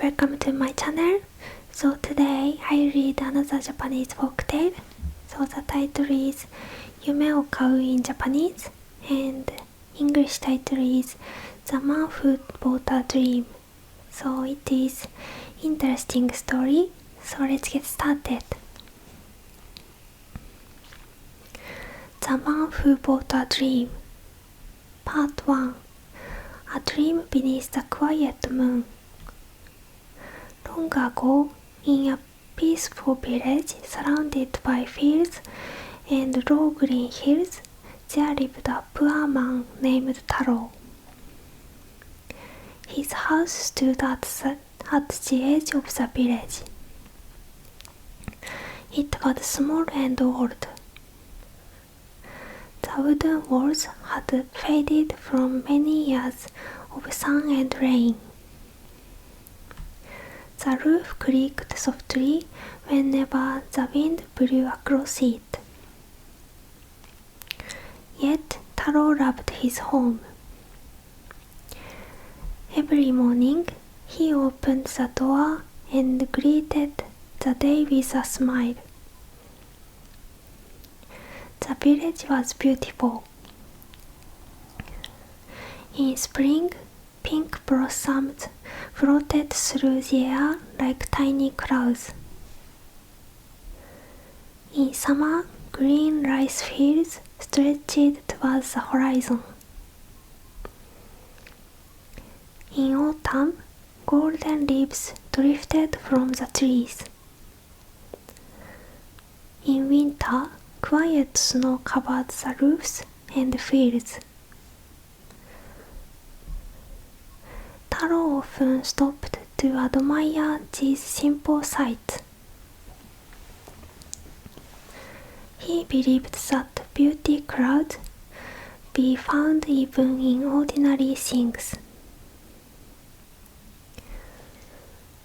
welcome to my channel. So today I read another Japanese folktale. So the title is Yume o Kau in Japanese, and English title is The Man Who Bought a Dream. So it is interesting story. So let's get started. The Man Who Bought a Dream. Part 1. A Dream Beneath the Quiet Moon. Long ago, in a peaceful village surrounded by fields and low green hills, there lived a poor man named Taro. His house stood at the edge of the village. It was small and old. The wooden walls had faded from many years of sun and rain. The roof creaked softly whenever the wind blew across it. Yet Taro loved his home. Every morning he opened the door and greeted the day with a smile. The village was beautiful. In spring, pink blossoms floated through the air like tiny clouds. In summer, green rice fields stretched towards the horizon. In autumn, golden leaves drifted from the trees. In winter, quiet snow covered the roofs and fields. Taro often stopped to admire these simple sights. He believed that beauty could be found even in ordinary things.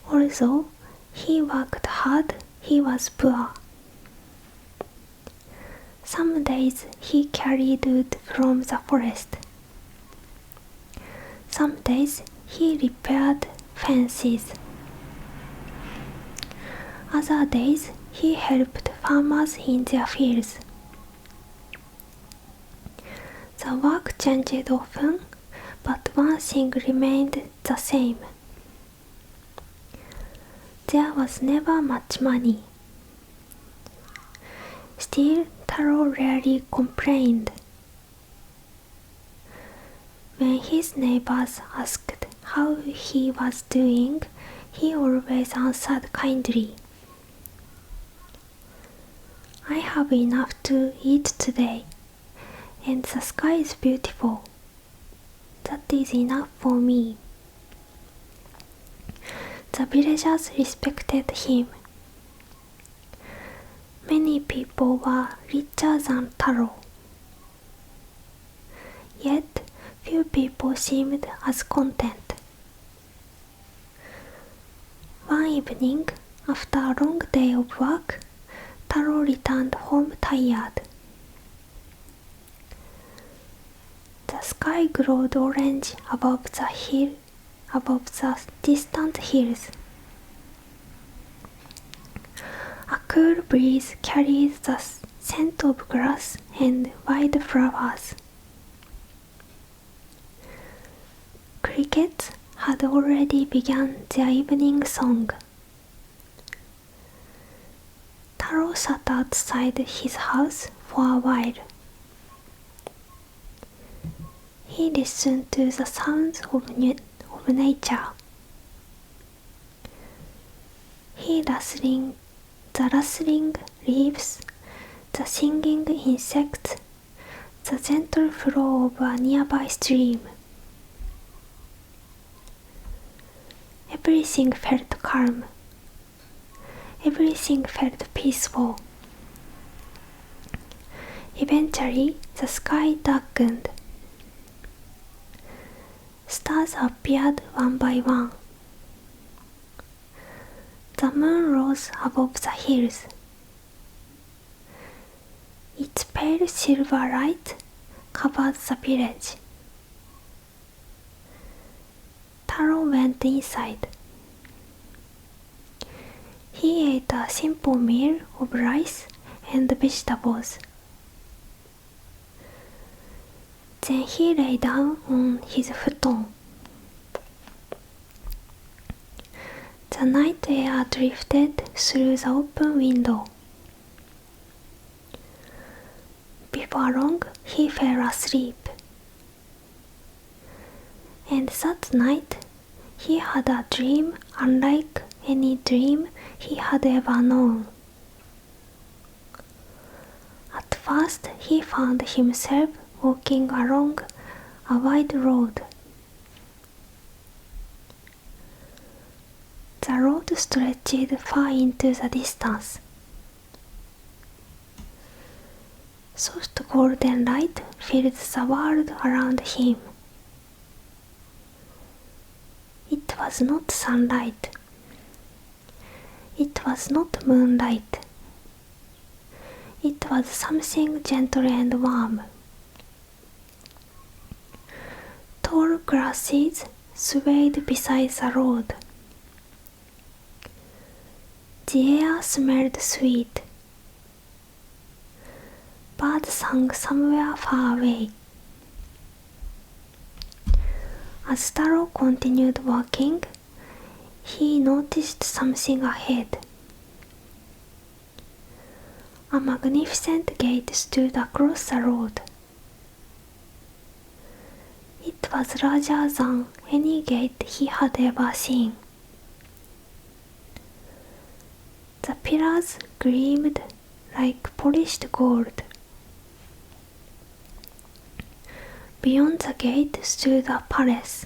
Although he worked hard, he was poor. Some days he carried wood from the forest. Some days he repaired fences. Other days he helped farmers in their fields. The work changed often, but one thing remained the same. There was never much money. Still, Taro rarely complained. When his neighbors asked how he was doing, he always answered kindly, "I have enough to eat today, and the sky is beautiful. That is enough for me." The villagers respected him. Many people were richer than Taro. Yet few people seemed as content. One evening, after a long day of work, Taro returned home tired. The sky glowed orange above the distant hills. A cool breeze carried the scent of grass and wildflowers. Crickets had already begun their evening song. Taro sat outside his house for a while. He listened to the sounds of nature. The rustling leaves, the singing insects, the gentle flow of a nearby stream. Everything felt calm. Everything felt peaceful. Eventually, the sky darkened. Stars appeared one by one. The moon rose above the hills. Its pale silver light covered the village. Taro went inside. He ate a simple meal of rice and vegetables. Then he lay down on his futon. The night air drifted through the open window. Before long, he fell asleep. And that night, he had a dream unlike any dream he had ever known. At first, he found himself walking along a wide road. The road stretched far into the distance. Soft golden light filled the world around him. It was not sunlight. It was not moonlight. It was something gentle and warm. Tall grasses swayed beside the road. The air smelled sweet. Birds sang somewhere far away. As Taro continued walking, he noticed something ahead. A magnificent gate stood across the road. It was larger than any gate he had ever seen. The pillars gleamed like polished gold. Beyond the gate stood a palace.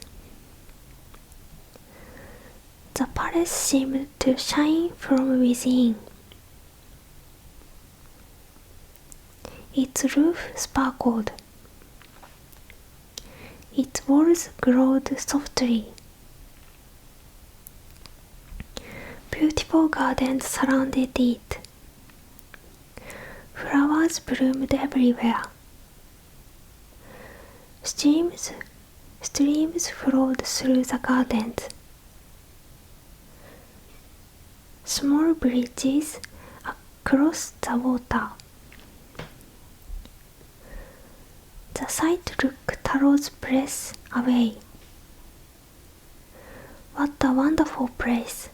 The palace seemed to shine from within. Its roof sparkled. Its walls glowed softly. Beautiful gardens surrounded it. Flowers bloomed everywhere. Streams flowed through the gardens. Small bridges across the water. The sight took Taro's breath away. "What a wonderful place,"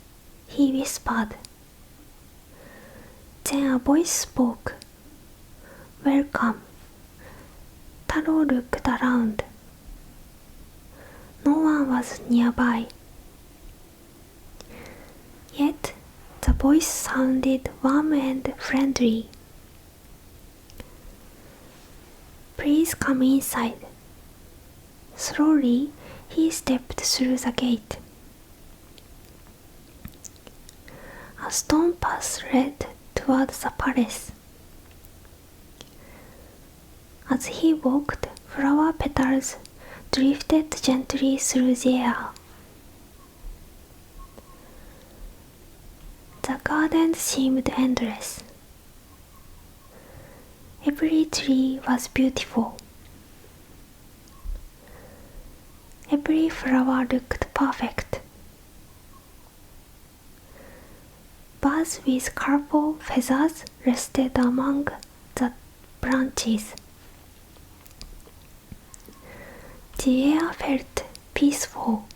he whispered. Then a voice spoke. "Welcome." Taro looked around. No one was nearby. Yet the voice sounded warm and friendly. "Please come inside." Slowly, he stepped through the gate. A stone path led toward the palace. As he walked, flower petals drifted gently through the air. The garden seemed endless. Every tree was beautiful. Every flower looked perfect. Birds with colorful feathers rested among the branches. The air felt peaceful.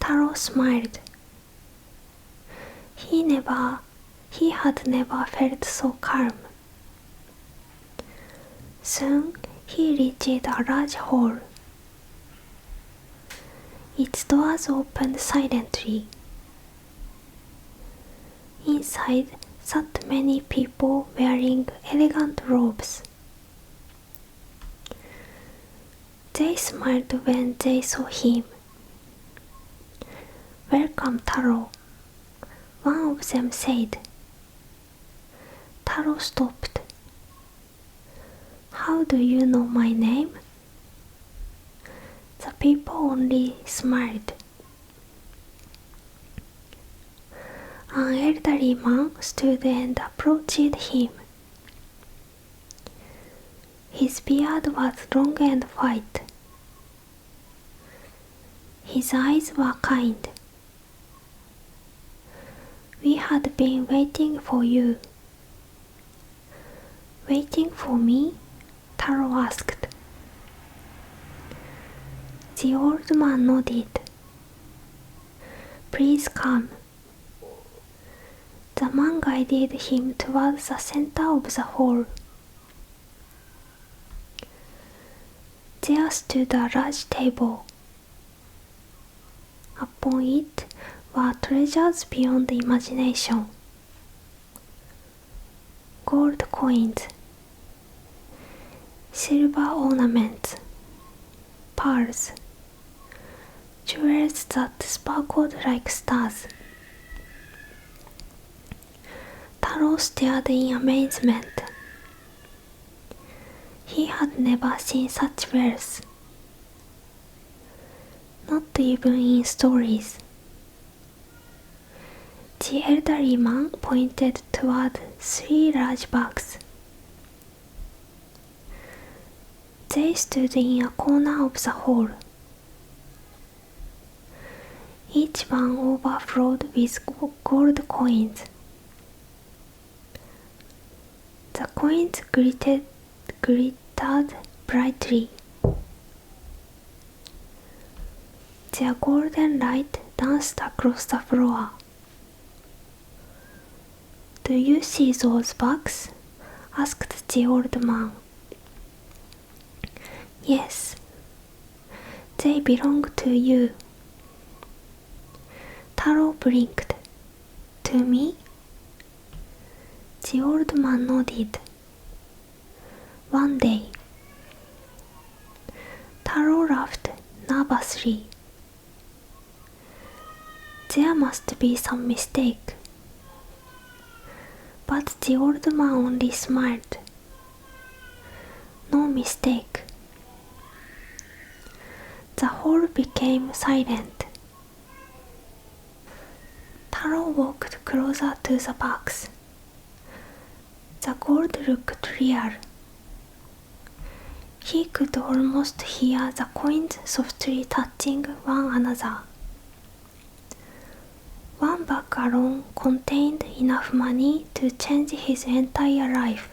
Taro smiled. He had never felt so calm. Soon he reached a large hall. Its doors opened silently. Inside sat many people wearing elegant robes. They smiled when they saw him. "Welcome, Taro," one of them said. Taro stopped. "How do you know my name?" The people only smiled. An elderly man stood and approached him. His beard was long and white. His eyes were kind. had been waiting for you. Waiting for me? Taro asked. The old man nodded. Please come. The man guided him towards the center of the hall. There stood a large table. Upon it were treasures beyond imagination. Gold coins, silver ornaments, pearls, jewels that sparkled like stars. Taro stared in amazement. He had never seen such wealth, not even in stories. The elderly man pointed toward 3 large bags. They stood in a corner of the hall. Each one overflowed with gold coins. The coins glittered brightly. Their golden light danced across the floor. Do you see those bags? Asked the old man. Yes, they belong to you. Taro blinked. To me? The old man nodded. One day. Taro laughed nervously. There must be some mistake. But the old man only smiled. No mistake. The hall became silent. Taro walked closer to the box. The gold looked real. He could almost hear the coins softly touching one another. One bag alone contained enough money to change his entire life.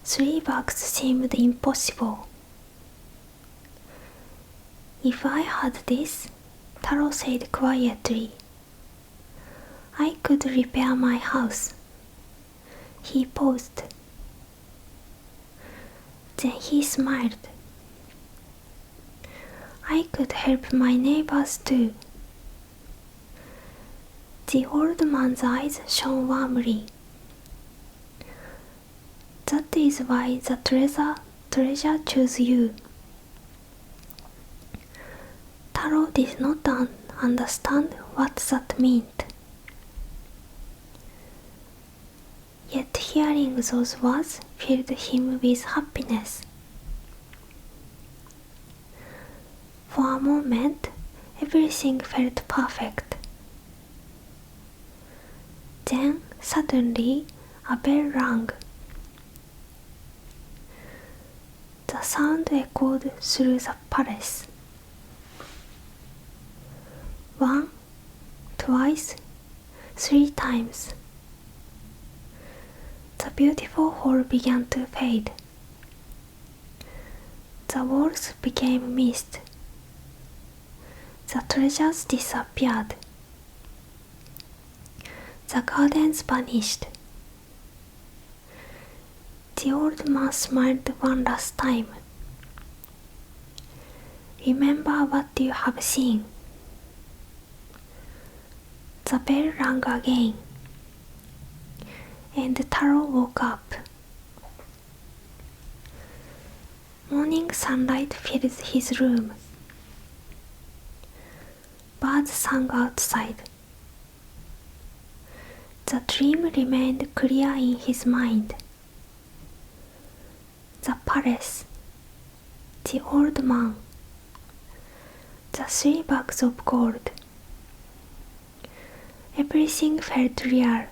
3 bags seemed impossible. If I had this, Taro said quietly, I could repair my house. He paused. Then he smiled. I could help my neighbors too. The old man's eyes shone warmly. That is why the treasure chose you. Taro did not understand what that meant. Yet hearing those words filled him with happiness. For a moment, everything felt perfect. Then, suddenly, a bell rang. The sound echoed through the palace. 1, 2, 3 times. The beautiful hall began to fade. The walls became mist. The treasures disappeared. The gardens vanished. The old man smiled one last time. Remember what you have seen. The bell rang again, and Taro woke up. Morning sunlight filled his room. Birds sang outside. The dream remained clear in his mind. The palace, the old man, the 3 bags of gold. Everything felt real.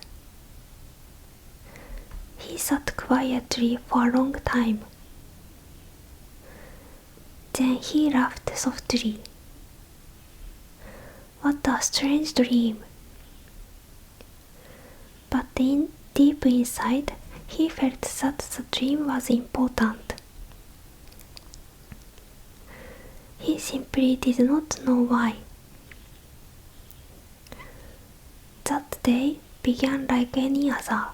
He sat quietly for a long time. Then he laughed softly. What a strange dream! But deep inside, he felt that the dream was important. He simply did not know why. That day began like any other.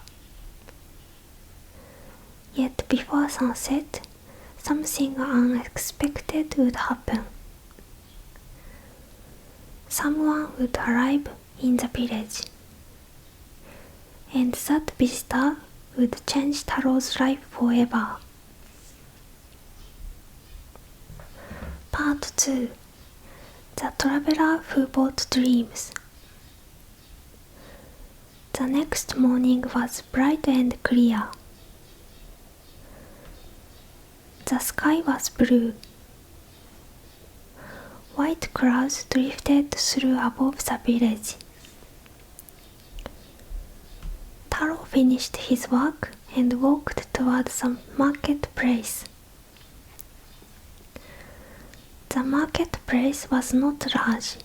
Yet before sunset, something unexpected would happen. Someone would arrive in the village, and that visitor would change Taro's life forever. Part 2. The Traveler Who Bought Dreams. The next morning was bright and clear. The sky was blue. White clouds drifted through above the village. Taro finished his work and walked towards the marketplace. The marketplace was not large.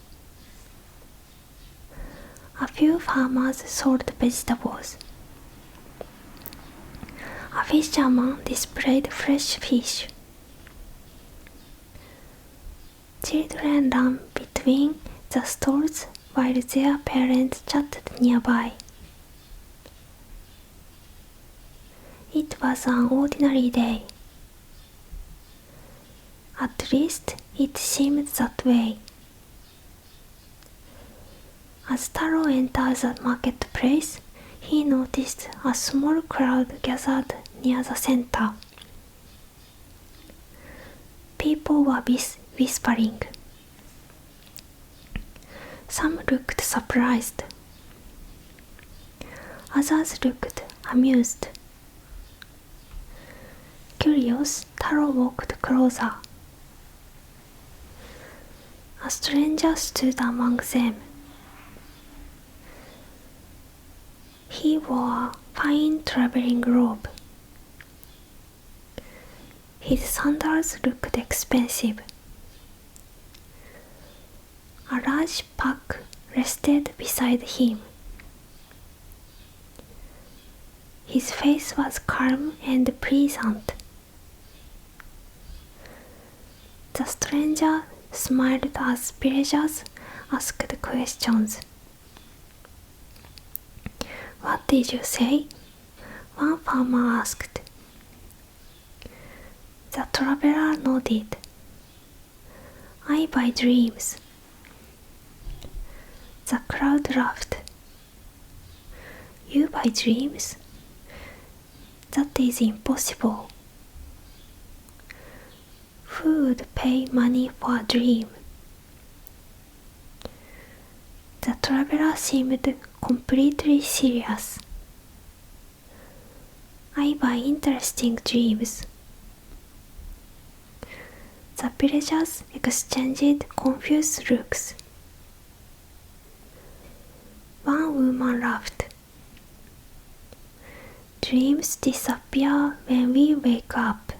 A few farmers sold vegetables. A fisherman displayed fresh fish. Children ran between the stalls while their parents chatted nearby. It was an ordinary day. At least it seemed that way. As Taro entered the marketplace, he noticed a small crowd gathered near the center. People were whispering. Some looked surprised. Others looked amused. Curious, Taro walked closer. A stranger stood among them. He wore a fine traveling robe. His sandals looked expensive. A large pack rested beside him. His face was calm and pleasant. The stranger smiled as villagers asked questions. "What did you say?" one farmer asked. The traveler nodded. "I buy dreams." The crowd laughed. "You buy dreams? That is impossible. Who would pay money for a dream?" The traveler seemed completely serious. "I buy interesting dreams." The villagers exchanged confused looks. One woman laughed. "Dreams disappear when we wake up."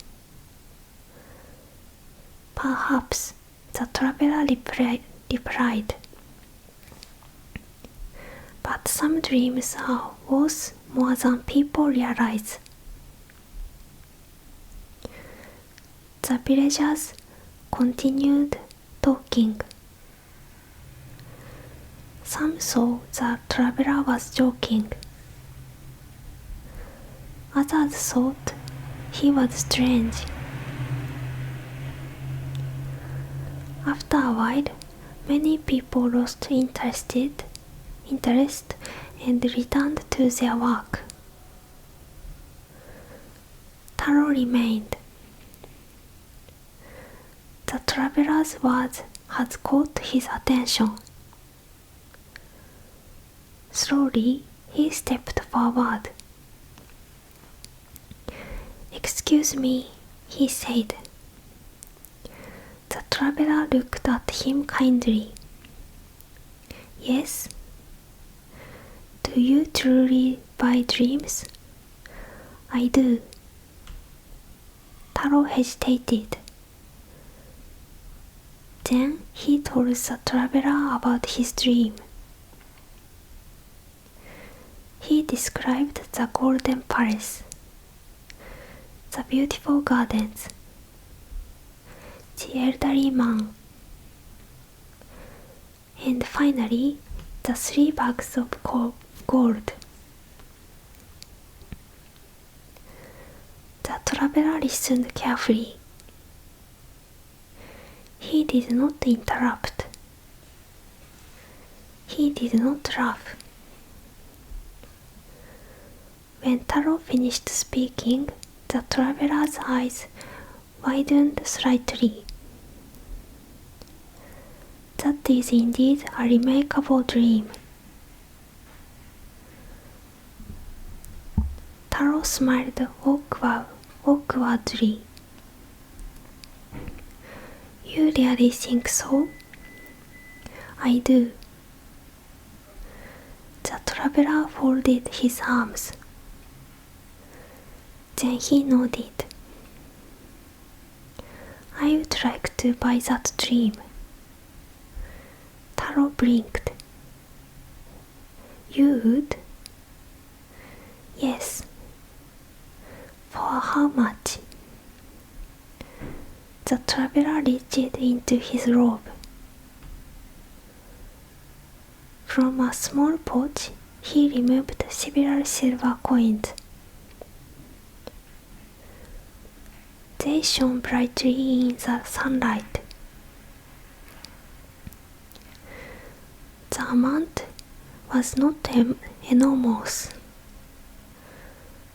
"Perhaps," the traveler replied. "But some dreams are worth more than people realize." The villagers continued talking. Some thought the traveler was joking. Others thought he was strange. After a while, many people lost interest and returned to their work. Taro remained. The traveler's words had caught his attention. Slowly, he stepped forward. "Excuse me," he said. The traveler looked at him kindly. "Yes? Do you truly buy dreams?" "I do." Taro hesitated. Then he told the traveler about his dream. He described the golden palace, the beautiful gardens, the elderly man, and finally the 3 bags of gold. The traveler listened carefully. He did not interrupt. He did not laugh. When Taro finished speaking, the traveler's eyes widened slightly. That is indeed a remarkable dream. Taro smiled awkwardly. You really think so? I do. The traveler folded his arms. Then he nodded. I would like to buy that dream. Taro blinked. You would? Yes. For how much? The traveler reached into his robe. From a small pouch, he removed several silver coins. They shone brightly in the sunlight. The amount was not enormous,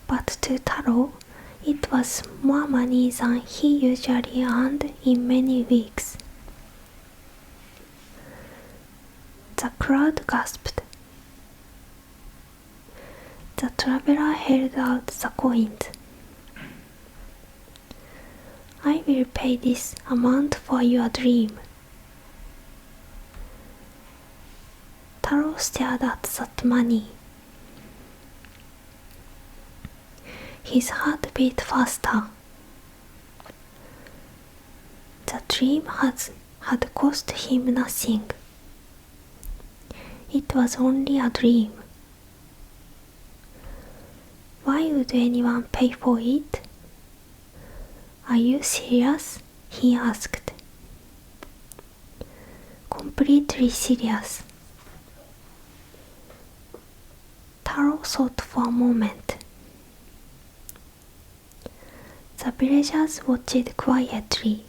but to Taro, it was more money than he usually earned in many weeks. The crowd gasped. The traveler held out the coins. I will pay this amount for your dream. Taro stared at that money. His heart beat faster. The dream had cost him nothing. It was only a dream. Why would anyone pay for it? Are you serious? He asked. Completely serious. Taro thought for a moment. The villagers watched quietly.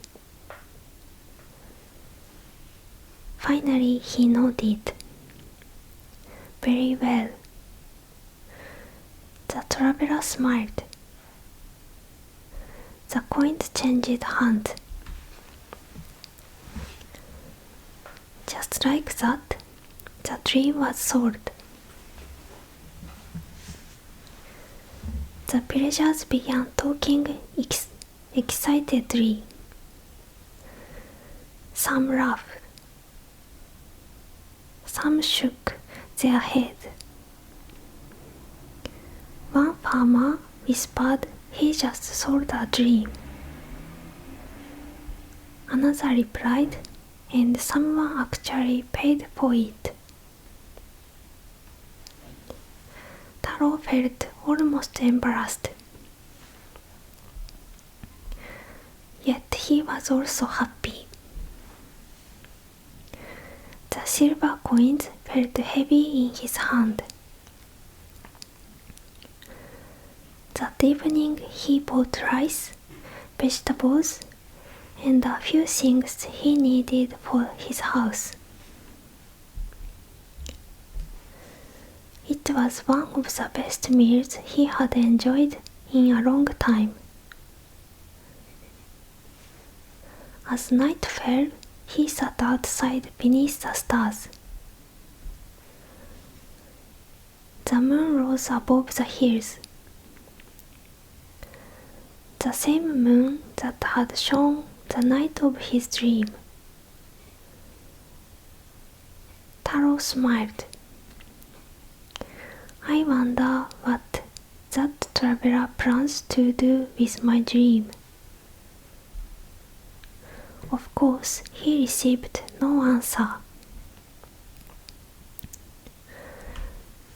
Finally he nodded. Very well. The traveler smiled. The coins changed hands. Just like that, the dream was sold. The villagers began talking excitedly. Some laughed. Some shook their head. One farmer whispered he just sold a dream. Another replied, and someone actually paid for it. Taro felt almost embarrassed. Yet he was also happy. The silver coins felt heavy in his hand. That evening he bought rice, vegetables, and a few things he needed for his house. It was one of the best meals he had enjoyed in a long time. As night fell, he sat outside beneath the stars. The moon rose above the hills. The same moon that had shone the night of his dream. Taro smiled. I wonder what that traveler plans to do with my dream. Of course, he received no answer.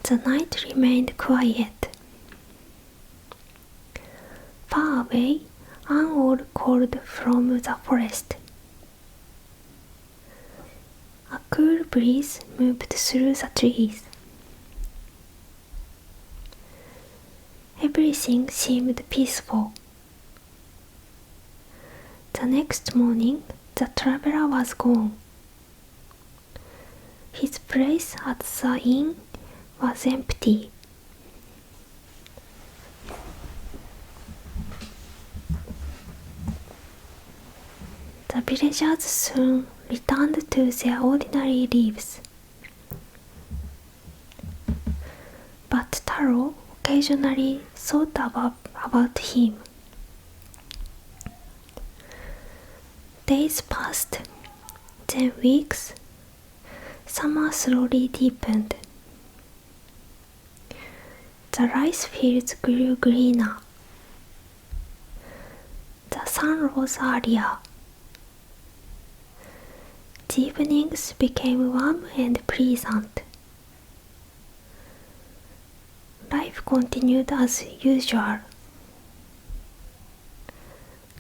The night remained quiet. Far away, an owl called from the forest. A cool breeze moved through the trees. Everything seemed peaceful. The next morning, the traveler was gone. His place at the inn was empty. The villagers soon returned to their ordinary lives. But Taro occasionally thought about him. Days passed, then weeks. Summer slowly deepened. The rice fields grew greener. The sun rose earlier. The evenings became warm and pleasant. Life continued as usual.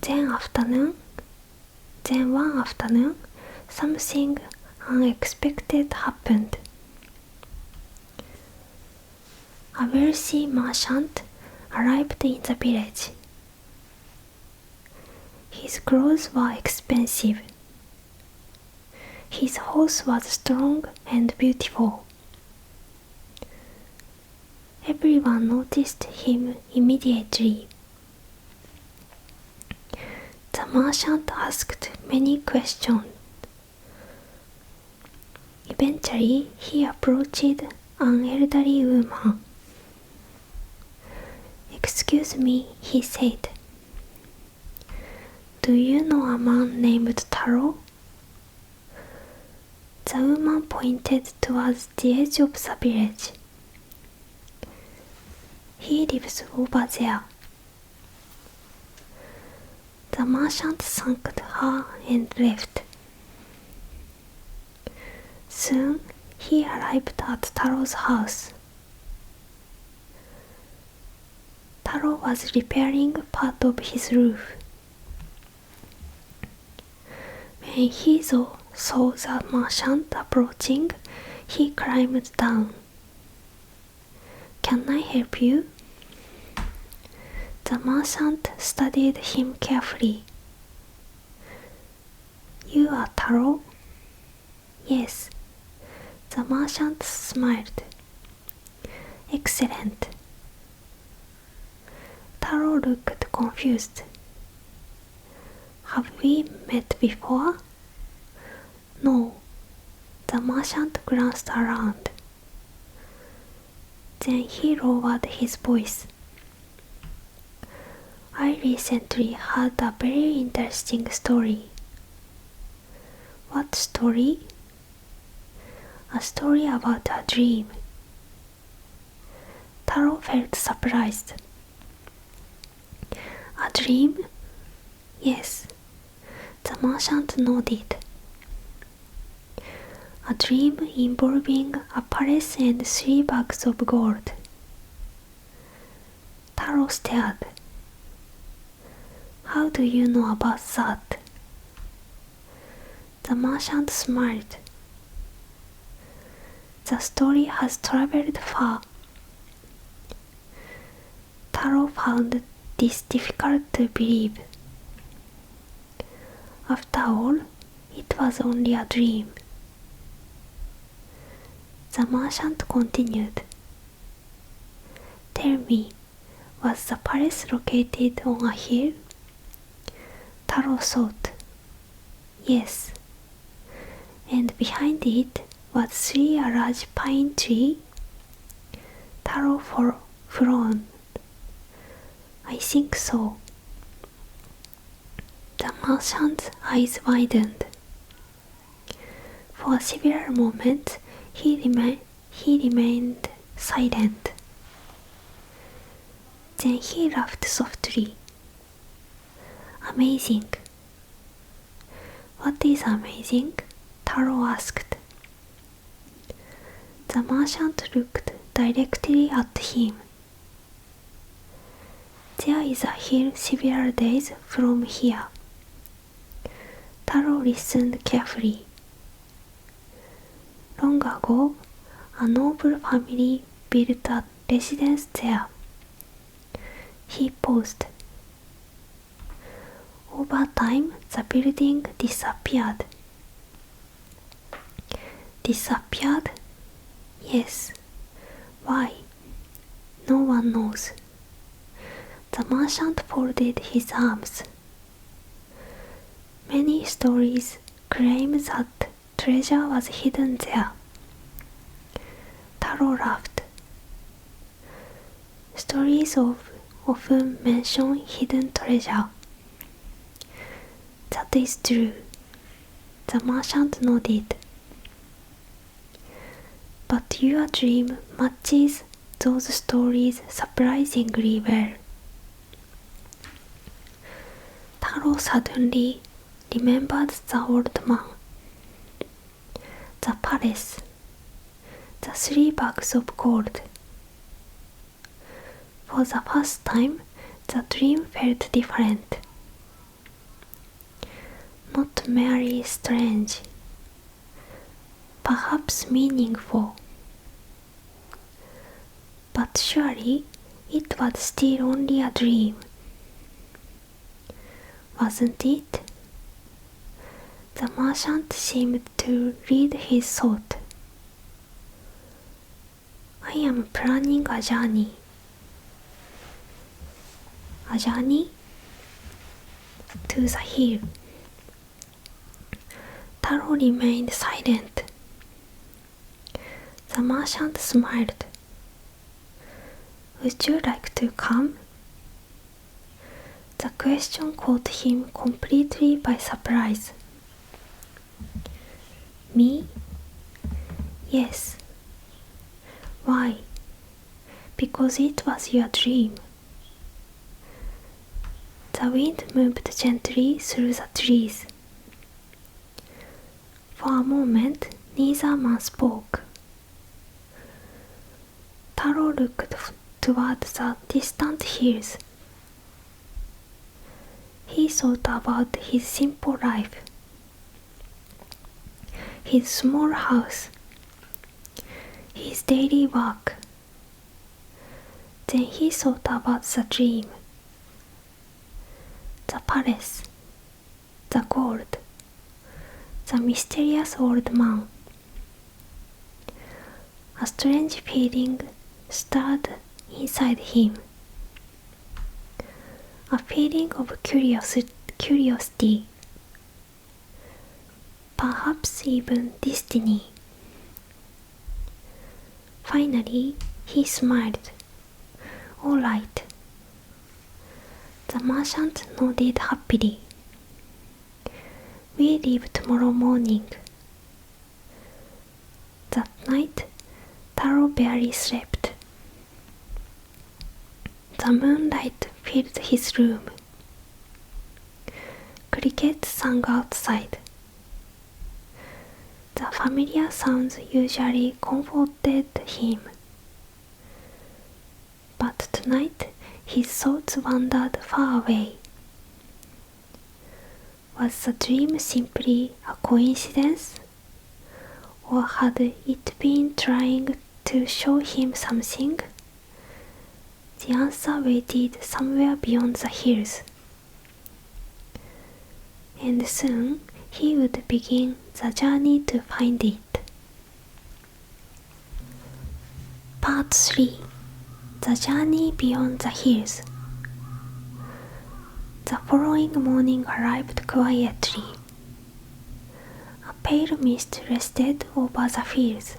Then one afternoon, something unexpected happened. A wealthy merchant arrived in the village. His clothes were expensive. His horse was strong and beautiful. Everyone noticed him immediately. The merchant asked many questions. Eventually, he approached an elderly woman. "Excuse me," he said. "Do you know a man named Taro?" The woman pointed towards the edge of the village. "He lives over there." The merchant thanked her and left. Soon he arrived at Taro's house. Taro was repairing part of his roof. When he saw the merchant approaching, he climbed down. "Can I help you?" The merchant studied him carefully. "You are Taro?" "Yes." The merchant smiled. "Excellent." Taro looked confused. "Have we met before?" "No." The merchant glanced around. Then he lowered his voice. "I recently heard a very interesting story." "What story?" "A story about a dream." Taro felt surprised. "A dream?" "Yes." The merchant nodded. "A dream involving a palace and 3 bags of gold." Taro stared. "How do you know about that?" The merchant smiled. "The story has traveled far." Taro found this difficult to believe. After all, it was only a dream. The merchant continued. "Tell me, was the palace located on a hill?" Taro thought. "Yes." "And behind it was a large pine tree?" Taro frowned. "I think so." The merchant's eyes widened. For several moments he remained silent. Then he laughed softly. "Amazing. What is amazing? Taro asked. The merchant looked directly at him. There is a hill several days from here. Taro listened carefully. Long ago, a noble family built a residence there. He paused. Over time, the building disappeared. Disappeared? Yes. Why? No one knows. The merchant folded his arms. Many stories claim that treasure was hidden there. Taro laughed. Stories often mention hidden treasure. That is true. The merchant nodded. But your dream matches those stories surprisingly well. Taro suddenly remembered the old man, the palace, the 3 bags of gold. For the first time, the dream felt different. Not merely strange, perhaps meaningful. But surely it was still only a dream. Wasn't it? The merchant seemed to read his thought. I am planning a journey. A journey? To the hill. Taro remained silent. The merchant smiled. Would you like to come? The question caught him completely by surprise. Me? Yes. Why? Because it was your dream. The wind moved gently through the trees. For a moment, neither man spoke. Taro looked toward the distant hills. He thought about his simple life, his small house, his daily work. Then he thought about the dream, the palace, the gold, the mysterious old man. A strange feeling stirred inside him. A feeling of curiosity, perhaps even destiny. Finally, he smiled. All right. The merchant nodded happily. We leave tomorrow morning. That night, Taro barely slept. The moonlight filled his room. Crickets sang outside. The familiar sounds usually comforted him. But tonight his thoughts wandered far away. Was the dream simply a coincidence? Or had it been trying to show him something? The answer waited somewhere beyond the hills. And soon he would begin the journey to find it. Part 3. The Journey Beyond the Hills. The following morning arrived quietly. A pale mist rested over the fields.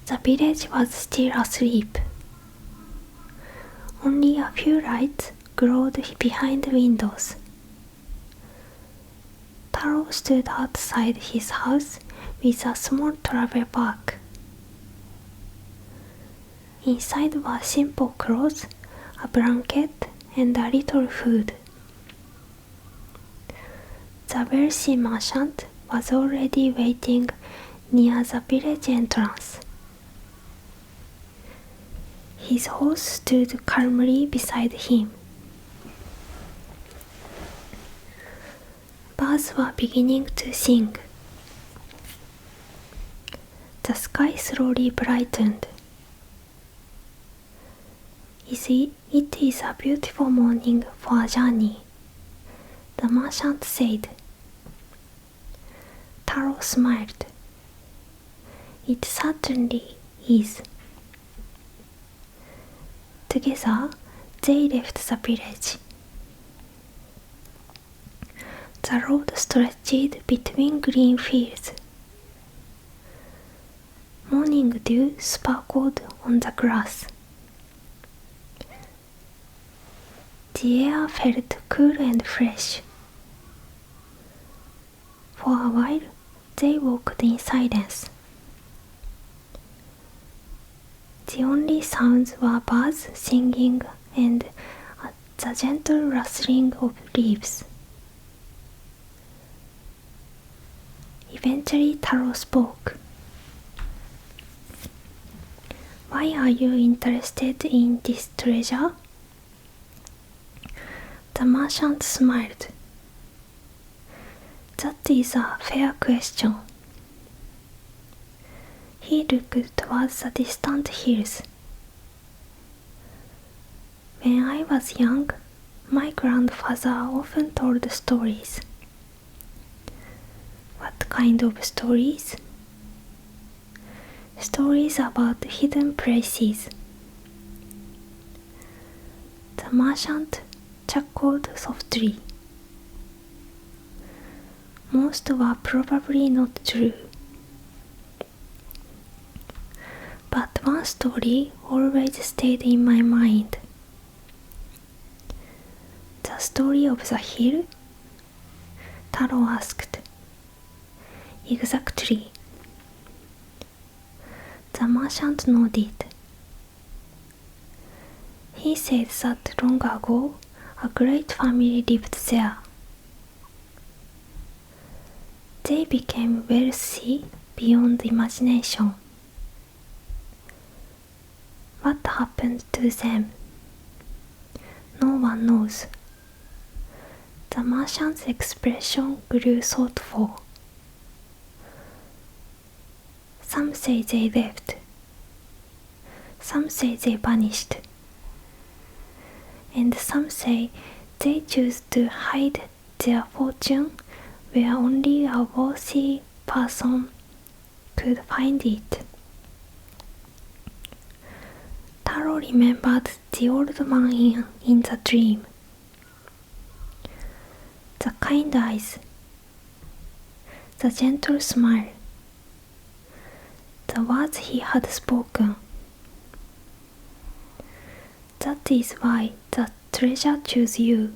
The village was still asleep. Only a few lights glowed behind the windows. Taro stood outside his house with a small travel bag. Inside were simple clothes, a blanket, and a little food. The wealthy merchant was already waiting near the village entrance. His horse stood calmly beside him. Birds were beginning to sing. The sky slowly brightened. It is a beautiful morning for a journey, the merchant said. Taro smiled. It certainly is. Together, they left the village. The road stretched between green fields. Morning dew sparkled on the grass. The air felt cool and fresh. For a while, they walked in silence. The only sounds were birds singing and the gentle rustling of leaves. Eventually, Taro spoke. Why are you interested in this treasure? The merchant smiled. That is a fair question. He looked towards the distant hills. When I was young, my grandfather often told stories. What kind of stories? Stories about hidden places. The merchant chuckled softly. Most were probably not true. But one story always stayed in my mind. The story of the hill? Taro asked. Exactly. The merchant nodded. He said that long ago, a great family lived there. They became wealthy beyond imagination. What happened to them? No one knows. The merchant's expression grew thoughtful. Some say they left. Some say they vanished. And some say they choose to hide their fortune where only a wealthy person could find it. Taro remembered the old man in the dream. The kind eyes, the gentle smile, the words he had spoken. That is why the treasure chose you.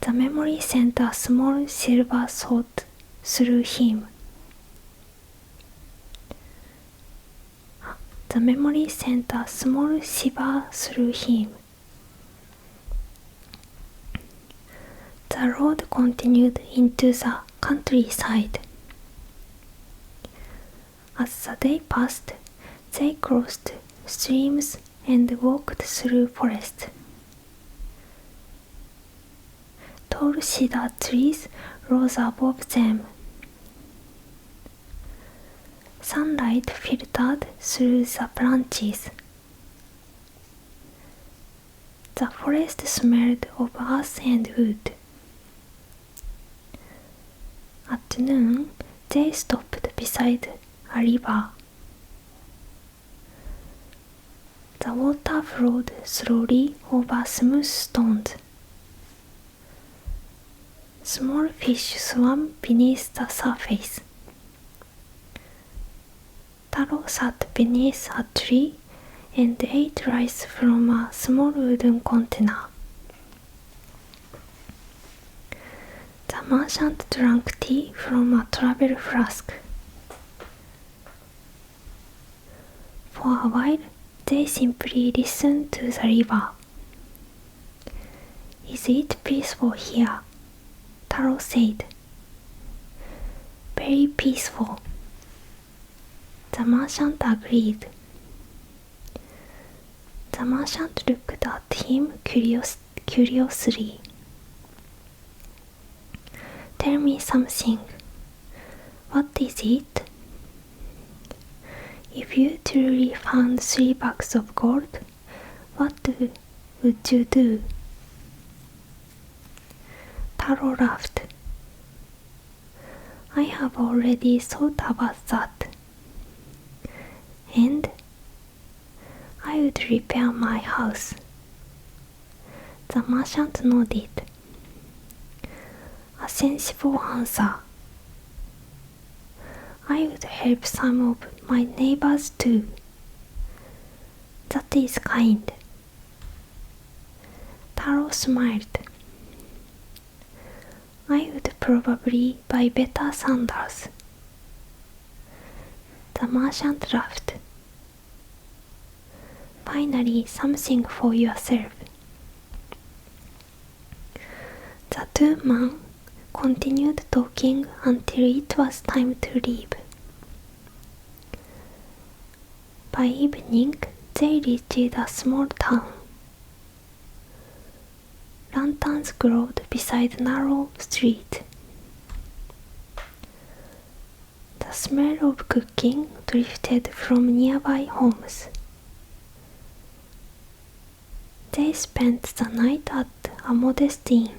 The memory sent a small silver thought through him. The memory sent a small shiver through him. The road continued into the countryside. As the day passed, they crossed streams and walked through forests. Tall cedar trees rose above them. Sunlight filtered through the branches. The forest smelled of earth and wood. At noon, they stopped beside a river. The water flowed slowly over smooth stones. Small fish swam beneath the surface. Taro sat beneath a tree and ate rice from a small wooden container. The merchant drank tea from a travel flask. For a while, they simply listened to the river. Is it peaceful here? Taro said. Very peaceful. The merchant agreed. The merchant looked at him curiously. Tell me something. What is it? If you truly found 3 bags of gold, what would you do? Taro laughed. I have already thought about that. And I would repair my house. The merchant nodded. A sensible answer. I would help some of my neighbors too. That is kind. Taro smiled. I would probably buy better sandals. The merchant laughed. Finally, something for yourself. The 2 men continued talking until it was time to leave. By evening, they reached a small town. Lanterns glowed beside a narrow street. The smell of cooking drifted from nearby homes. They spent the night at a modest inn.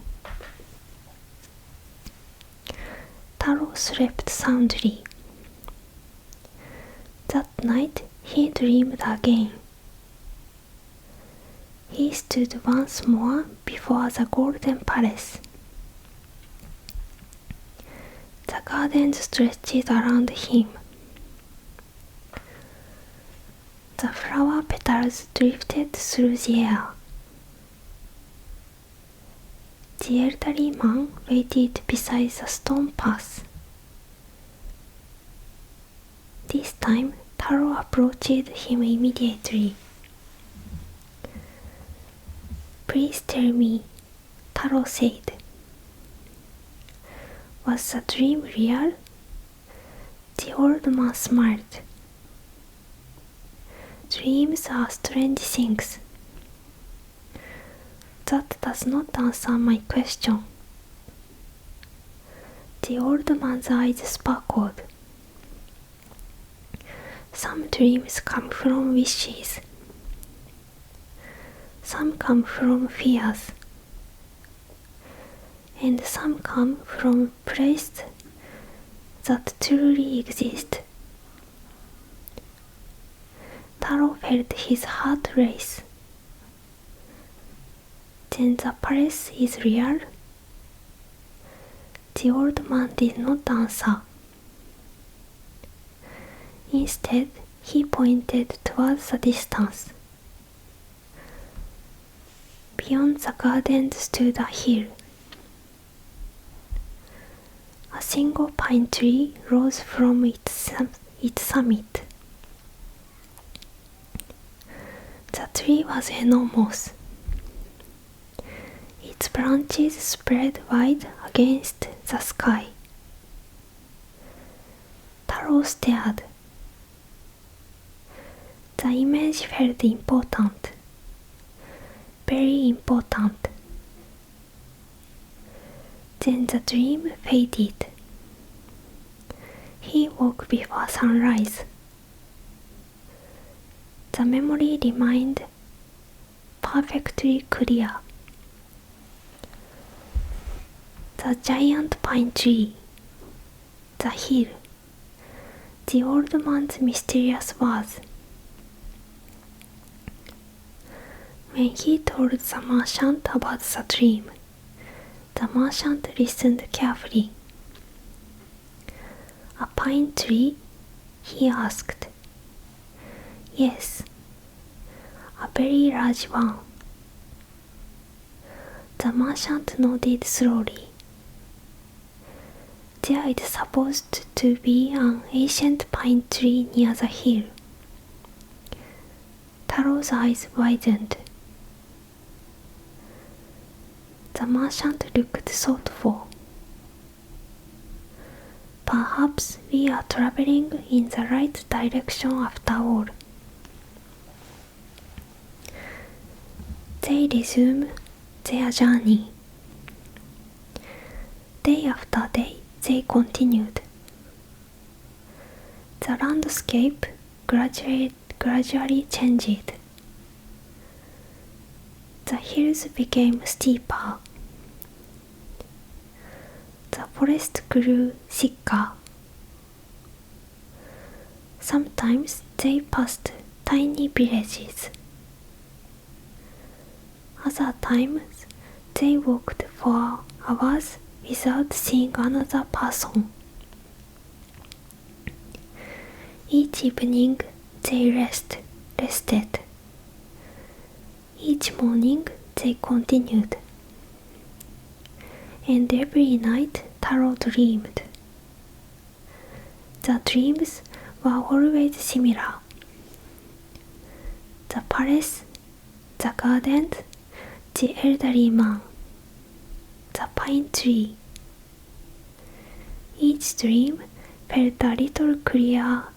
Taro slept soundly. That night he dreamed again. He stood once more before the golden palace. The garden stretched around him. The flower petals drifted through the air. The elderly man waited beside the stone path. This time, Taro approached him immediately. Please tell me, Taro said. Was the dream real? The old man smiled. Dreams are strange things. That does not answer my question. The old man's eyes sparkled. Some dreams come from wishes. Some come from fears. And some come from places that truly exist. Taro felt his heart race. Then the palace is real? The old man did not answer. Instead, he pointed towards the distance. Beyond the garden stood a hill. A single pine tree rose from its summit. The tree was enormous. Its branches spread wide against the sky. Taro stared. The image felt important. Very important. Then the dream faded. He woke before sunrise. The memory remained perfectly clear. The giant pine tree, the hill, the old man's mysterious words. When he told the merchant about the dream, the merchant listened carefully. A pine tree? He asked. Yes, a very large one. The merchant nodded slowly. There is supposed to be an ancient pine tree near the hill. Taro's eyes widened. The merchant looked thoughtful. we are traveling in the right direction after all. They resume their journey. Day after day, they continued. The landscape gradually changed. The hills became steeper. The forest grew thicker. Sometimes they passed tiny villages. Other times they walked for hours without seeing another person. Each evening they rested. Each morning they continued. And every night Taro dreamed. The dreams were always similar. The palace, the gardens, the elderly man, the pine tree. Each dream felt a little clearer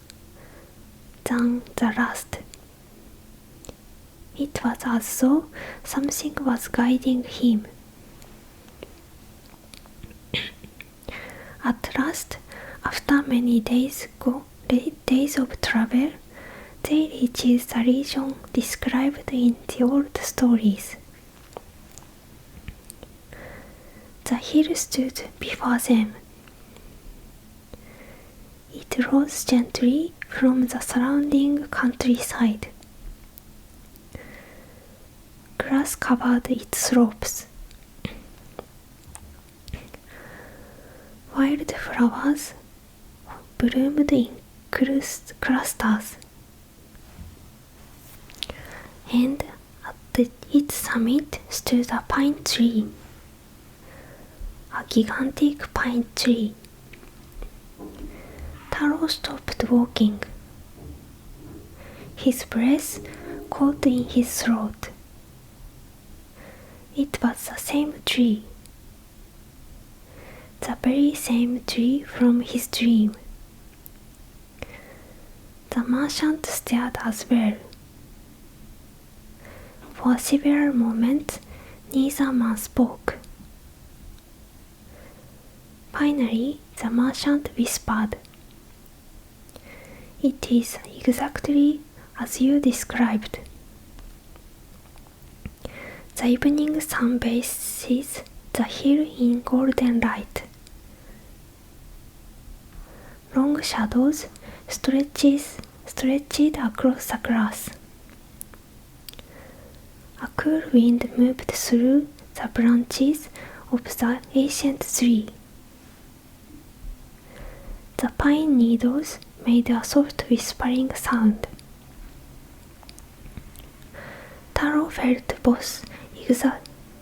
than the last. It was as though something was guiding him. At last, after many days of travel, they reached the region described in the old stories. The hill stood before them. It rose gently from the surrounding countryside. Grass covered its slopes. Wild flowers bloomed in clusters. And at its summit stood a pine tree. A gigantic pine tree. Taro stopped walking. His breath caught in his throat. It was the same tree. The very same tree from his dream. The merchant stared as well. For several moments, neither man spoke. Finally, the merchant whispered, "It is exactly as you described." The evening sun bathes the hill in golden light. Long shadows stretched across the grass. A cool wind moved through the branches of the ancient tree. The pine needles made a soft whispering sound. Taro felt both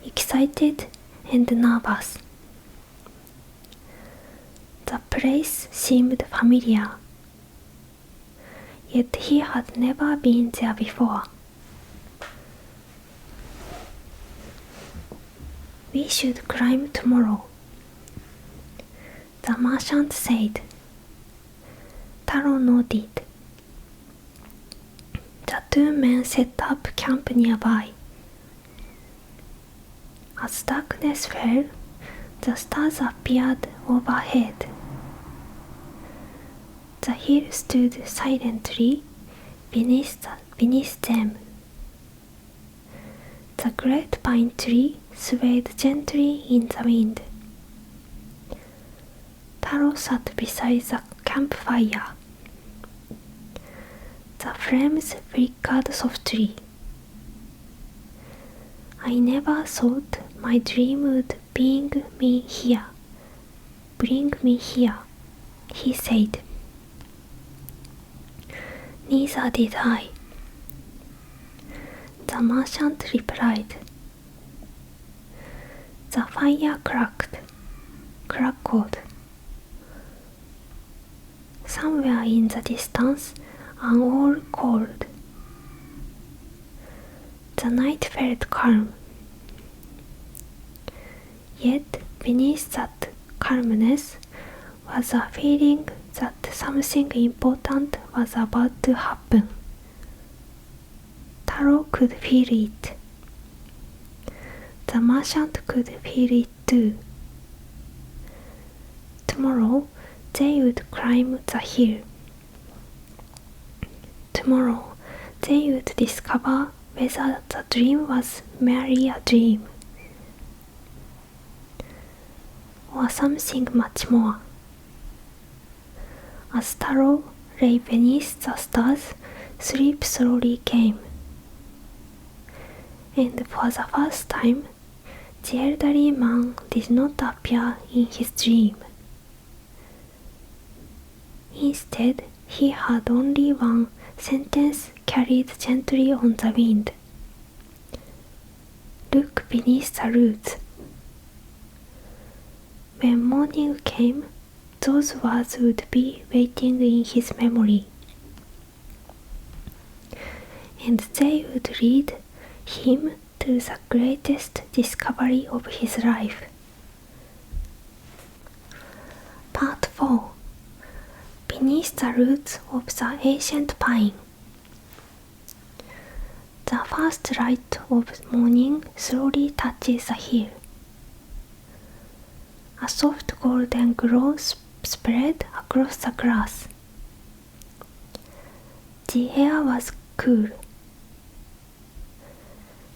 excited and nervous. The place seemed familiar, yet he had never been there before. "We should climb tomorrow," the merchant said. Taro nodded. The two men set up camp nearby. As darkness fell, the stars appeared overhead. The hill stood silently beneath them. The great pine tree swayed gently in the wind. Taro sat beside the campfire. The flames flickered softly. "I never thought my dream would bring me here," he said. "Neither did I," the merchant replied. The fire crackled. Somewhere in the distance, an owl called. The night felt calm. Yet beneath that calmness was a feeling that something important was about to happen. Taro could feel it. The merchant could feel it too. Tomorrow they would climb the hill. Tomorrow they would discover whether the dream was merely a dream or something much more. As Taro lay beneath the stars, sleep slowly came. And for the first time, the elderly man did not appear in his dream. Instead, he had only one sentence carried gently on the wind. Look beneath the roots. When morning came, those words would be waiting in his memory, and they would lead him to the greatest discovery of his life. Part 4. Beneath the roots of the ancient pine. The first light of morning slowly touches the hill. A soft golden glow spread across the grass. The air was cool.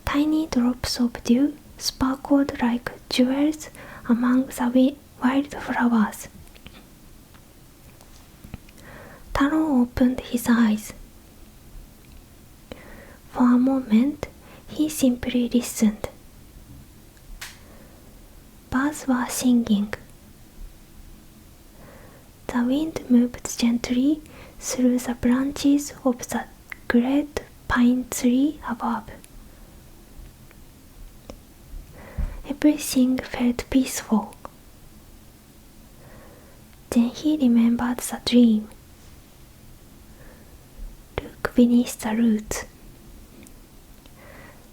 Tiny drops of dew sparkled like jewels among the wildflowers. Taro opened his eyes. For a moment, he simply listened. Birds were singing. The wind moved gently through the branches of the great pine tree above. Everything felt peaceful. Then he remembered the dream. Look beneath the roots.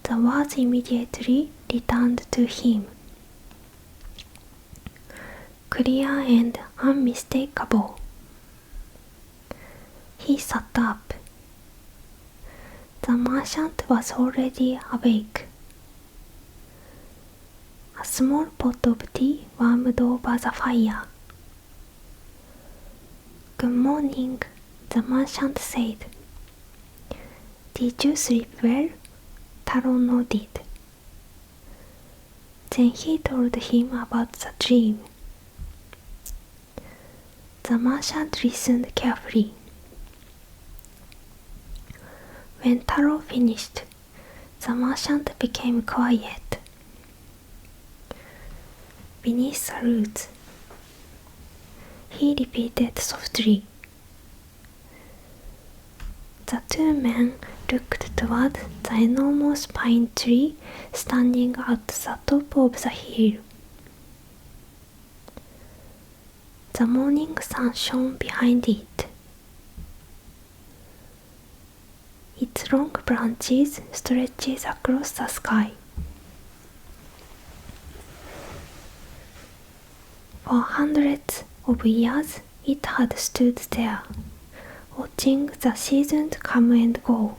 The words immediately returned to him. Clear and unmistakable. He sat up. The merchant was already awake. A small pot of tea warmed over the fire. Good morning, the merchant said. Did you sleep well? Taro nodded. Then he told him about the dream. The merchant listened carefully. When Taro finished, the merchant became quiet. Beneath the roots, he repeated softly. The two men looked toward the enormous pine tree standing at the top of the hill. The morning sun shone behind it. Its long branches stretched across the sky. For hundreds of years it had stood there, watching the seasons come and go.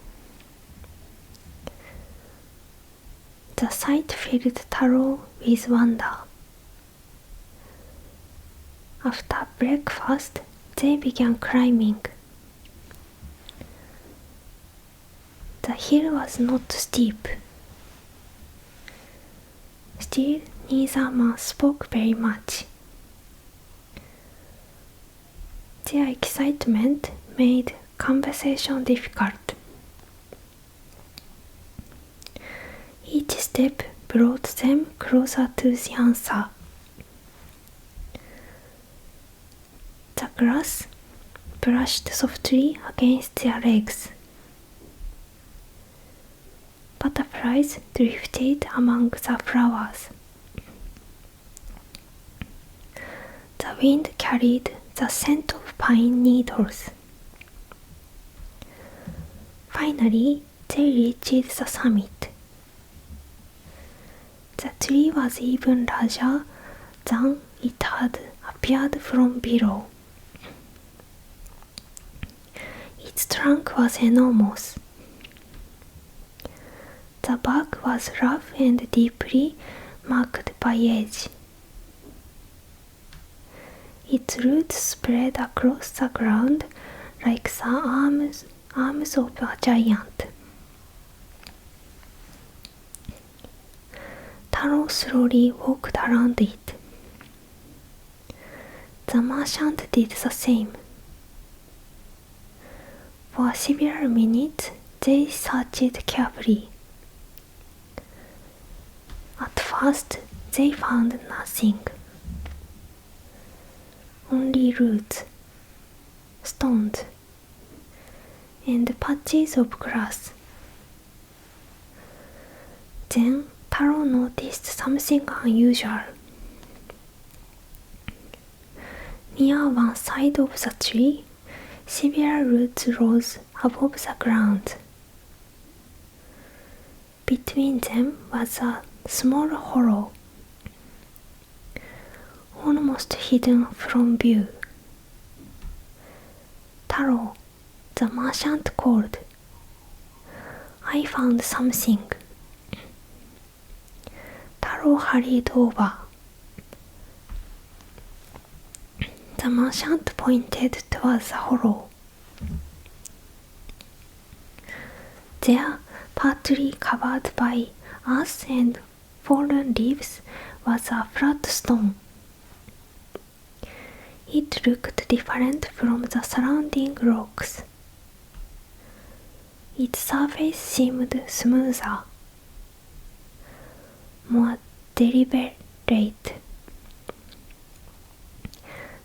The sight filled Taro with wonder. After breakfast, they began climbing. The hill was not steep. Still, neither man spoke very much. Their excitement made conversation difficult. Each step brought them closer to the answer. The grass brushed softly against their legs. Butterflies drifted among the flowers. The wind carried the scent of pine needles. Finally, they reached the summit. The tree was even larger than it had appeared from below. trunk was enormous. The bark was rough and deeply marked by age. Its roots spread across the ground like the arms of a giant. Taro slowly walked around it. The merchant did the same. For several minutes, they searched carefully. At first, they found nothing. Only roots, stones, and patches of grass. Then Taro noticed something unusual. Near one side of the tree, several roots rose above the ground. Between them was a small hollow, almost hidden from view. Taro, the merchant called. I found something. Taro hurried over. The merchant pointed towards the hollow. There, partly covered by earth and fallen leaves, was a flat stone. It looked different from the surrounding rocks. Its surface seemed smoother, more deliberate.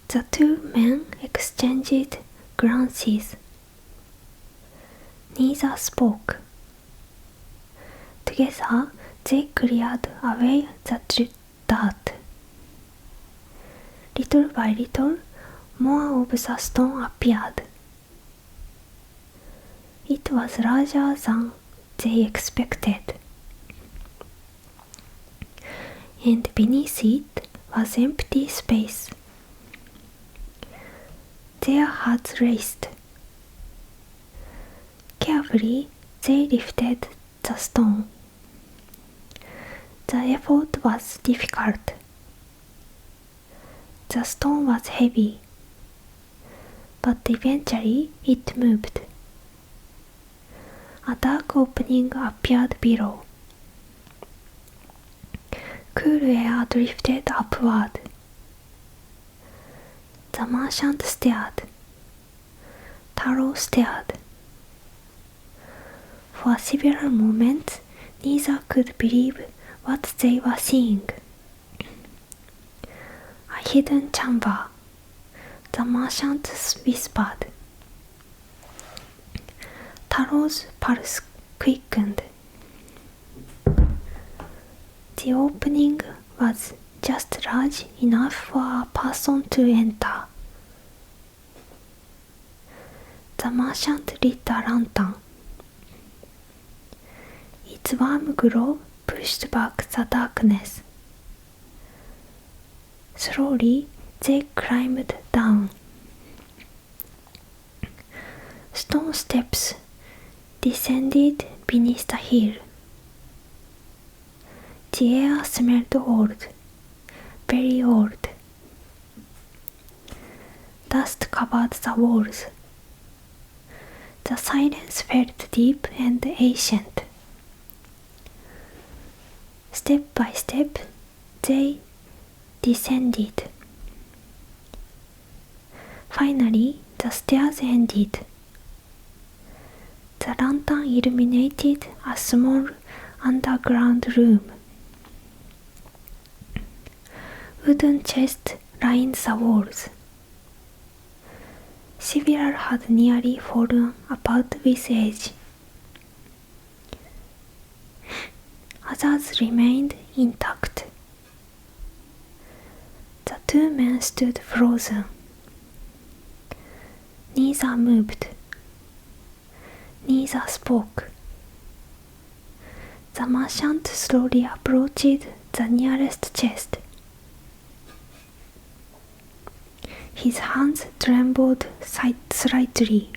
The two men exchanged glances. Neither spoke. Together, they cleared away the dirt. Little by little, more of the stone appeared. It was larger than they expected, and beneath it was empty space. Their hearts raced. Carefully, they lifted the stone. The effort was difficult. The stone was heavy, but eventually it moved. A dark opening appeared below. Cool air drifted upward. The merchant stared. Taro stared. For several moments, neither could believe what they were seeing. A hidden chamber, the merchant whispered. Taro's pulse quickened. The opening was just large enough for a person to enter. The merchant lit a lantern. Its warm glow pushed back the darkness. Slowly, they climbed down. Stone steps descended beneath the hill. The air smelled old, very old. Dust covered the walls. The silence felt deep and ancient. Step by step, they descended. Finally, the stairs ended. The lantern illuminated a small underground room. Wooden chests lined the walls. Several had nearly fallen apart with age. Others remained intact. The two men stood frozen. Neither moved. Neither spoke. The merchant slowly approached the nearest chest. His hands trembled slightly.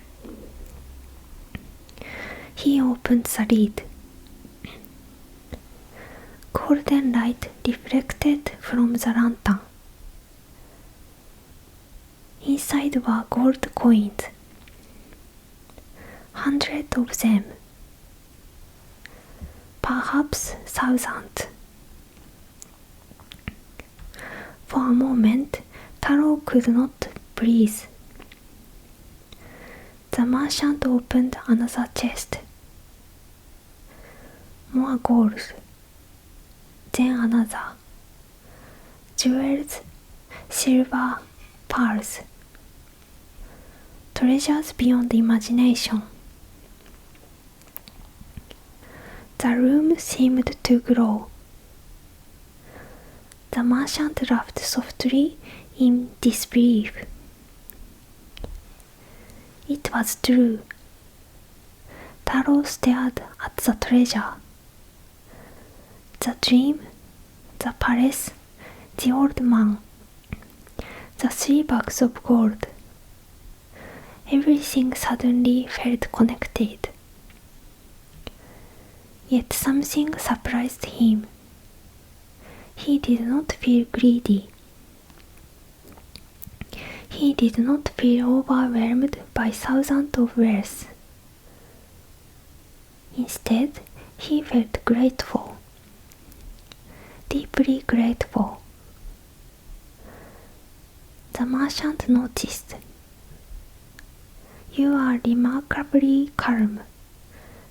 He opened the lid. Golden light reflected from the lantern. Inside were gold coins, hundreds of them, perhaps thousands. For a moment, Taro could not breathe. The merchant opened another chest. More gold. Then another. Jewels, silver, pearls. Treasures beyond imagination. The room seemed to glow. The merchant laughed softly in disbelief. It was true. Taro stared at the treasure. The dream, the palace, the old man, the 3 bags of gold. Everything suddenly felt connected. Yet something surprised him. He did not feel greedy. He did not feel overwhelmed by thousands of wealth. Instead, he felt grateful. Deeply grateful. The merchant noticed. You are remarkably calm.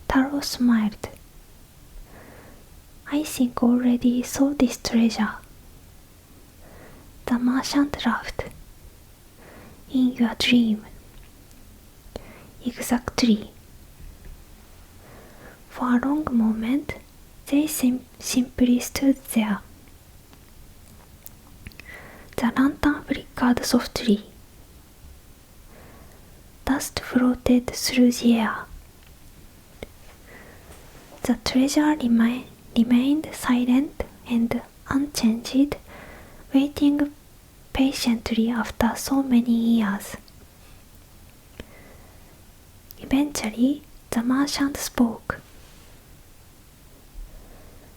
Taro smiled. I think already saw this treasure. The merchant laughed. In your dream. Exactly. For a long moment, they simply stood there. The lantern flickered softly. Dust floated through the air. The treasure remained silent and unchanged, waiting patiently after so many years. Eventually, the merchant spoke.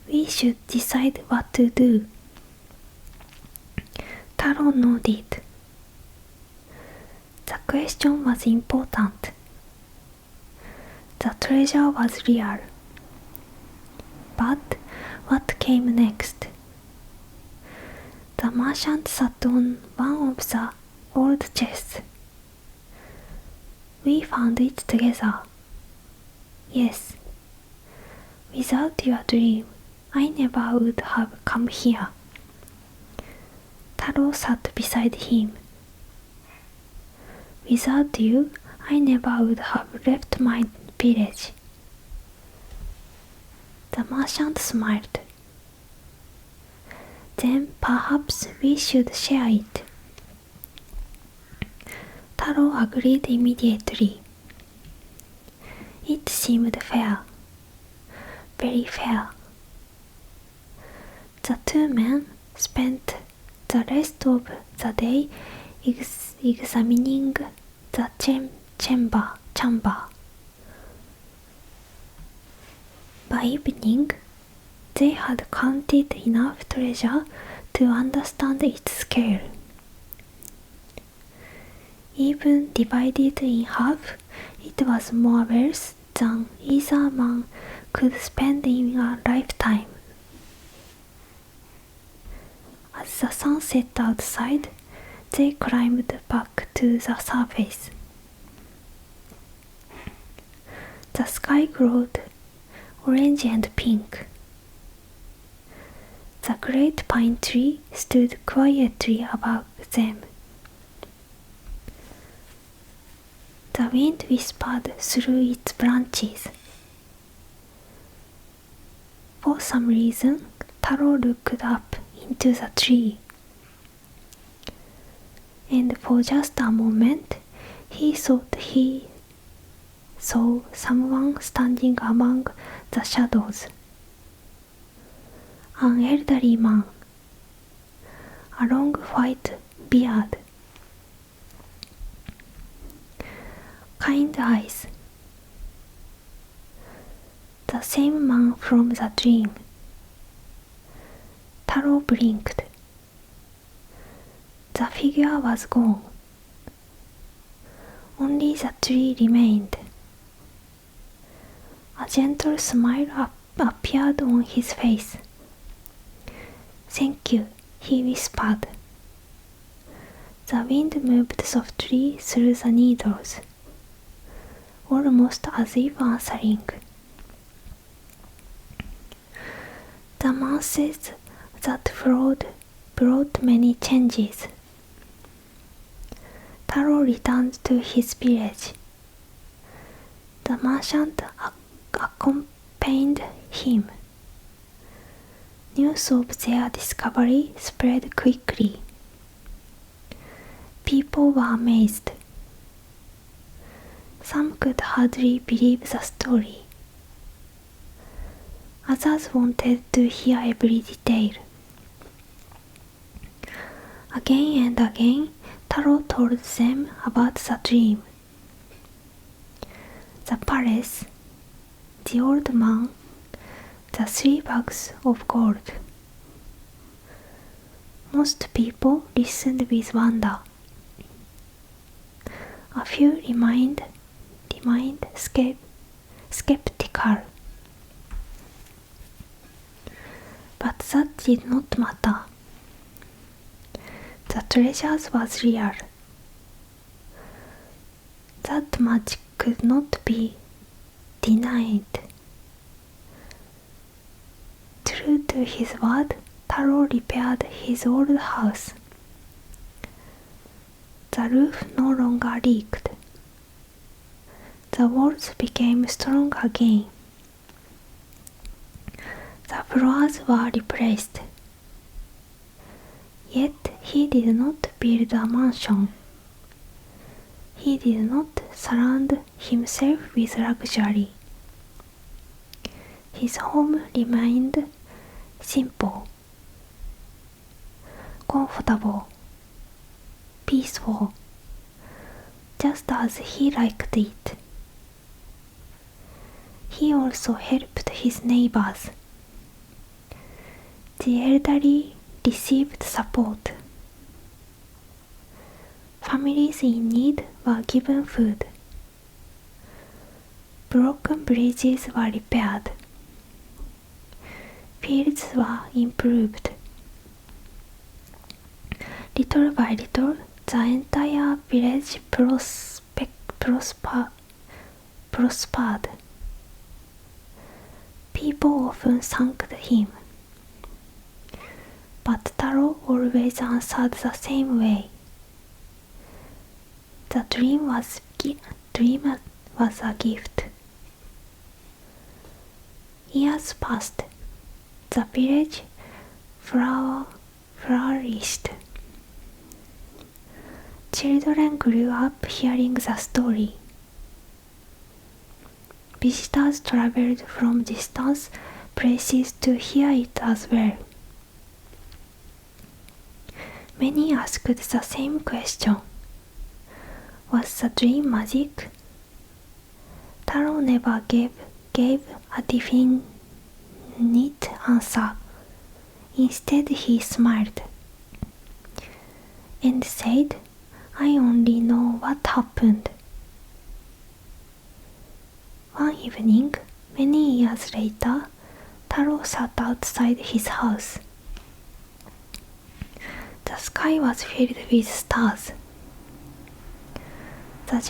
We should decide what to do. Taro nodded. The question was important. The treasure was real. But what came next? The merchant sat on one of the old chests. We found it together. Yes. Without your dream, I never would have come here. Taro sat beside him. Without you, I never would have left my village. The merchant smiled. Then perhaps we should share it. Taro agreed immediately. It seemed fair. Very fair. The 2 men spent the rest of the day examining the chamber. By evening, they had counted enough treasure to understand its scale. Even divided in half, it was more wealth than either man could spend in a lifetime. As the sun set outside, they climbed back to the surface. The sky glowed orange and pink. The great pine tree stood quietly above them. The wind whispered through its branches. For some reason, Taro looked up into the tree. And for just a moment, he thought he saw someone standing among the shadows. An elderly man, a long white beard, kind eyes. same man from the dream. Taro blinked. The figure was gone. Only the tree remained. A gentle smile appeared on his face. "Thank you," he whispered. The wind moved softly through the needles, almost as if answering. The months that followed brought many changes. Taro returned to his village. The merchant accompanied him. News of their discovery spread quickly. People were amazed. Some could hardly believe the story. Others wanted to hear every detail. Again and again, Taro told them about the dream. The palace, the old man, the 3 bags of gold. Most people listened with wonder. A few remained skeptical. But that did not matter. The treasures was real. That magic could not be denied. True to his word, Taro repaired his old house. The roof no longer leaked. The walls became strong again. The floors were replaced. Yet he did not build a mansion. He did not surround himself with luxury. His home remained simple, comfortable, peaceful, just as he liked it. He also helped his neighbors. The elderly received support. Families in need were given food. Broken bridges were repaired. Fields were improved. Little by little, the entire village prospered. People often thanked him. But Taro always answered the same way. The dream was a gift. Years passed. The village flourished. Children grew up hearing the story. Visitors traveled from distant places to hear it as well. Many asked the same question. Was the dream magic? Taro never gave a definite answer. Instead, he smiled and said, "I only know what happened." One evening, many years later, Taro sat outside his house. The sky was filled with stars. A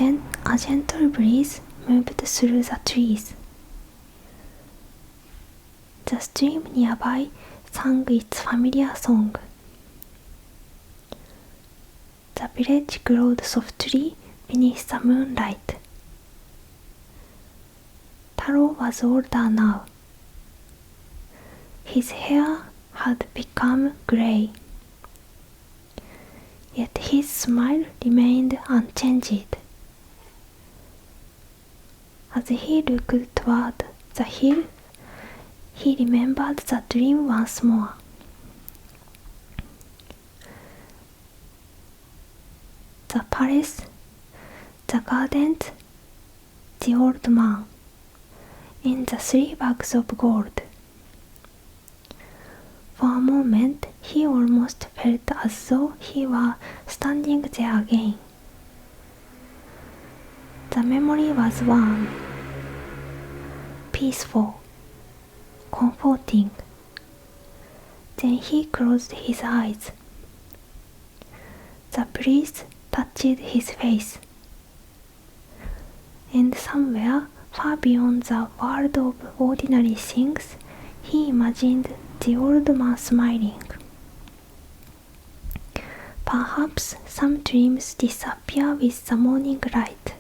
gentle breeze moved through the trees. The stream nearby sang its familiar song. The village glowed softly beneath the moonlight. Taro was older now. His hair had become gray. Yet his smile remained unchanged. As he looked toward the hill, he remembered the dream once more. The palace, the gardens, the old man, and the 3 bags of gold. For a moment, he almost felt as though he were standing there again. The memory was warm, peaceful, comforting. Then he closed his eyes. The breeze touched his face. And somewhere far beyond the world of ordinary things, he imagined the old man smiling. Perhaps some dreams disappear with the morning light.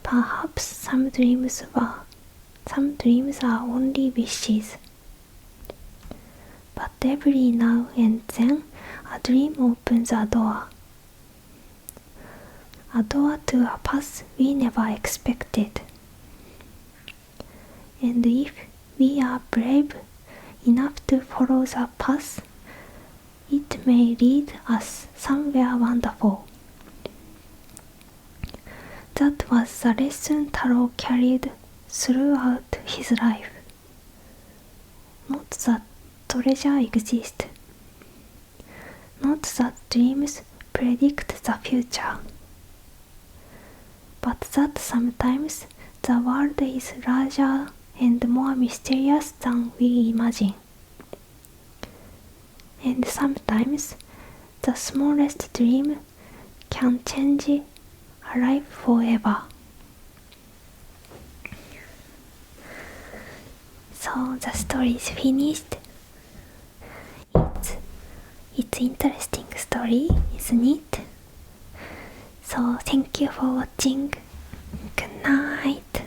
Perhaps some dreams are only wishes. But every now and then a dream opens a door. A door to a path we never expected. And if we are brave enough to follow the path, it may lead us somewhere wonderful. That was the lesson Taro carried throughout his life. Not that treasure exists. Not that dreams predict the future. But that sometimes the world is larger and more mysterious than we imagine. And sometimes the smallest dream can change a life forever. So the story is finished. It's interesting story, isn't it? So thank you for watching. Good night.